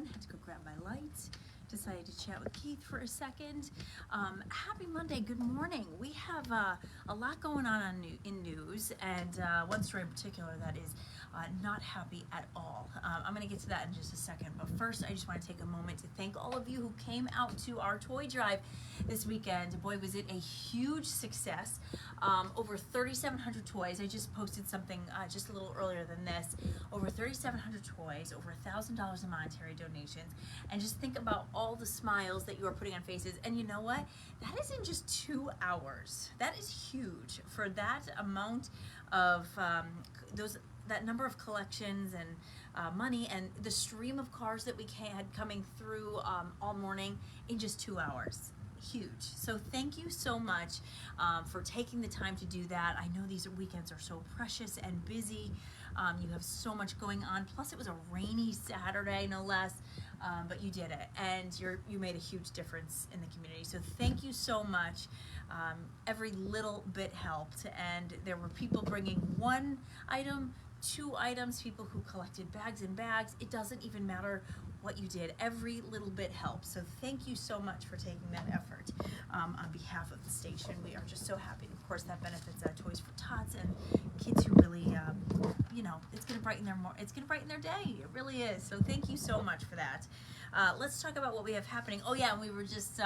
run, had to go grab my lights, decided to chat with Keith for a second. Happy Monday, good morning. We have a lot going on in news, and one story in particular that is not happy at all. I'm going to get to that in just a second, but first I just want to take a moment to thank all of you who came out to our toy drive this weekend. Boy, was it a huge success. Over 3,700 toys. I just posted something just a little earlier than this. Over 3,700 toys, over $1,000 in monetary donations, and just think about all the smiles that you are putting on faces. And you know what? That is in just 2 hours. That is huge for that amount of that number of collections and money, and the stream of cars that we had coming through all morning in just 2 hours. Huge. So thank you so much for taking the time to do that. I know these weekends are so precious and busy. You have so much going on. Plus it was a rainy Saturday, no less. But you did it, and you made a huge difference in the community. So thank you so much. Every little bit helped, and there were people bringing one item, 2 items, people who collected bags and bags. It doesn't even matter what you did. Every little bit helps. So thank you so much for taking that effort on behalf of the station. We are just so happy. Of course, that benefits Toys for Tots and kids who really, it's going to brighten their day. It really is. So thank you so much for that. Let's talk about what we have happening. Oh yeah, and we were just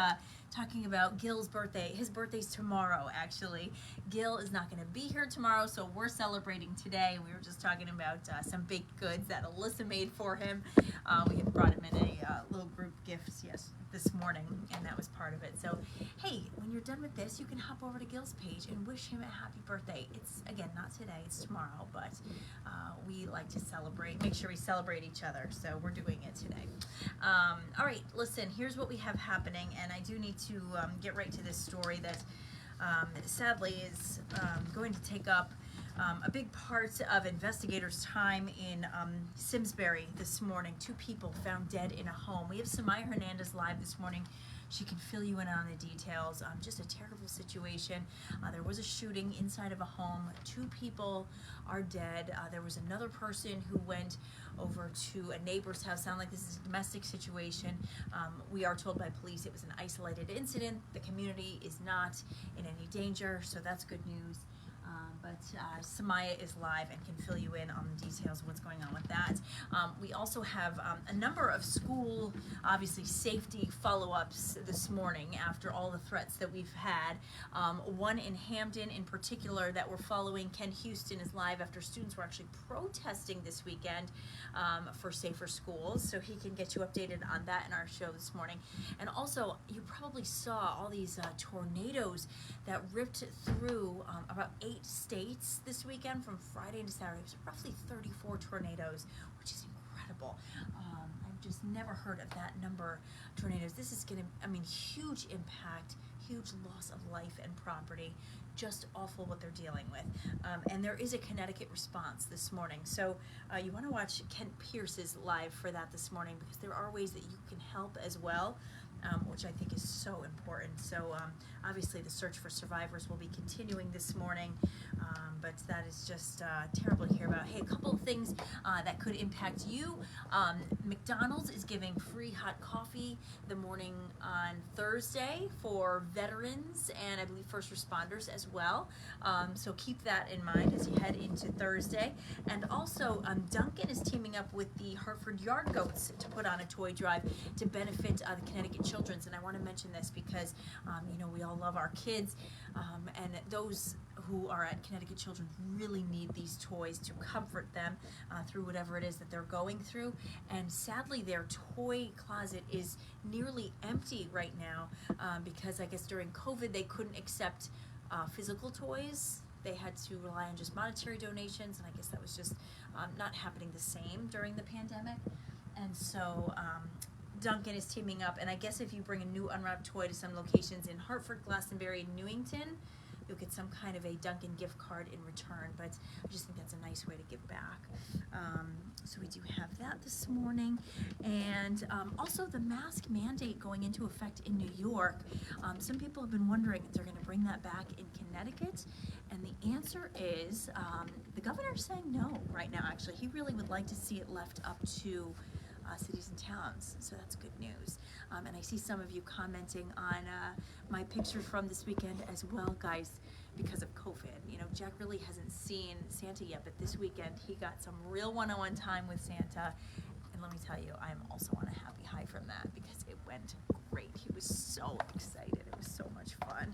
talking about Gil's birthday. His birthday's tomorrow, actually. Gil is not going to be here tomorrow, so we're celebrating today. We were just talking about some baked goods that Alyssa made for him. We had brought him in a little group gift this morning, and that was part of it. So, hey, when you're done with this, you can hop over to Gil's page and wish him a happy birthday. It's, again, not today, it's tomorrow, but we like to celebrate, make sure we celebrate each other, so we're doing it today. All right, listen, here's what we have happening, and I do need to get right to this story that sadly is going to take up a big part of investigators' time in Simsbury this morning. 2 people found dead in a home. We have Samaya Hernandez live this morning. She can fill you in on the details. Just a terrible situation. There was a shooting inside of a home. 2 people are dead. There was another person who went over to a neighbor's house. Sound like this is a domestic situation. We are told by police it was an isolated incident. The community is not in any danger, so that's good news. But Samaya is live and can fill you in on the details of what's going on with that. We also have a number of school, obviously, safety follow-ups this morning after all the threats that we've had. One in Hamden in particular that we're following. Ken Houston is live after students were actually protesting this weekend for safer schools, so he can get you updated on that in our show this morning. And also, you probably saw all these tornadoes that ripped through about 8 states this weekend from Friday into Saturday. It was roughly 34 tornadoes, which is incredible. I've just never heard of that number of tornadoes. This is going to, huge impact, huge loss of life and property. Just awful what they're dealing with. And there is a Connecticut response this morning. So you want to watch Kent Pierce's live for that this morning, because there are ways that you can help as well. Which I think is so important. So obviously the search for survivors will be continuing this morning, but that is just terrible to hear about. Hey, a couple of things that could impact you. McDonald's is giving free hot coffee the morning on Thursday for veterans and I believe first responders as well. So keep that in mind as you head into Thursday. And also Duncan is teaming up with the Hartford Yard Goats to put on a toy drive to benefit the Connecticut Children's. And I want to mention this because we all love our kids, and those who are at Connecticut Children's really need these toys to comfort them through whatever it is that they're going through. And sadly, their toy closet is nearly empty right now because I guess during COVID they couldn't accept physical toys. They had to rely on just monetary donations, and I guess that was just not happening the same during the pandemic. And so Duncan is teaming up, and I guess if you bring a new unwrapped toy to some locations in Hartford, Glastonbury, and Newington, you'll get some kind of a Duncan gift card in return, but I just think that's a nice way to give back. So we do have that this morning. And also the mask mandate going into effect in New York. Some people have been wondering if they're going to bring that back in Connecticut, and the answer is the governor's saying no right now, actually. He really would like to see it left up to cities and towns, so that's good news. And I see some of you commenting on my picture from this weekend as well, guys, because of COVID. You know, Jack really hasn't seen Santa yet, but this weekend he got some real one-on-one time with Santa. And let me tell you, I'm also on a happy high from that because it went great. He was so excited. It was so much fun.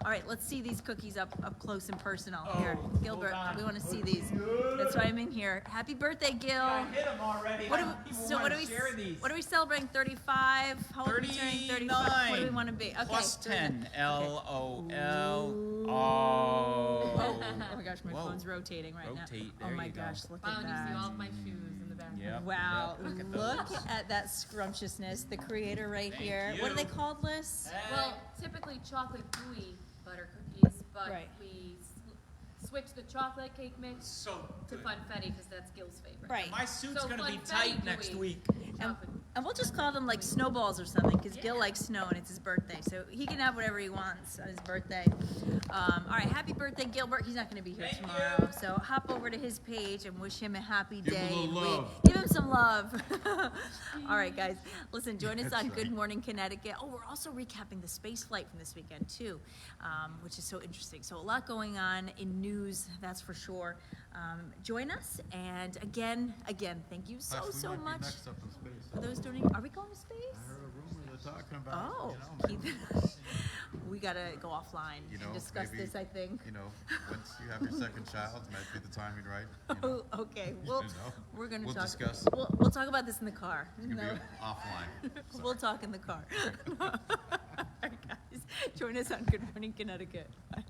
All right, let's see these cookies up close and personal. Here, Gilbert, we want to see these. That's why I'm in here. Happy birthday, Gil. I hit them already. What are we celebrating? 35? How old are we turning? 35. What do we want to be? Okay. Plus 10. LOL. Oh my gosh, my phone's rotating right now. There oh my you gosh, go. look Wow, at and you that. see all of my shoes in the back. Yep. Wow, Yep. look at that scrumptiousness. The creator right Thank here. you. What are they called, Liz? Well, typically chocolate gooey butter cookies, but Right. we switched the chocolate cake mix So to good. funfetti because that's Gil's favorite. Right. My suit's So going to be funfetti tight next gooey. week. Chocolate. And we'll just call them like snowballs or something because Gil likes snow and it's his birthday. So he can have whatever he wants on his birthday. All right, happy birthday, Gilbert. He's not going to be here Thank tomorrow. you. So hop over to his page and wish him a happy Give him day. a little We- love. Give him some love. All right, guys. Listen, join us That's on right. Good Morning Connecticut. Oh, we're also recapping the space flight from this weekend, too, which is so interesting. So a lot going on in news, that's for sure. Join us. And again, thank you so, Hush, we so might be much. next up in space. For those doing, are we going to space? I heard a rumor they're talking about. Oh, Keith, we gotta go offline you know, and discuss maybe, this, I think. You know, once you have your second child, might be the timing right. You know, Oh, okay, well, you know, we're gonna we'll talk. discuss. We'll talk about this in the car. It's gonna No. be offline. We'll talk in the car. All right, guys, join us on Good Morning Connecticut. Bye.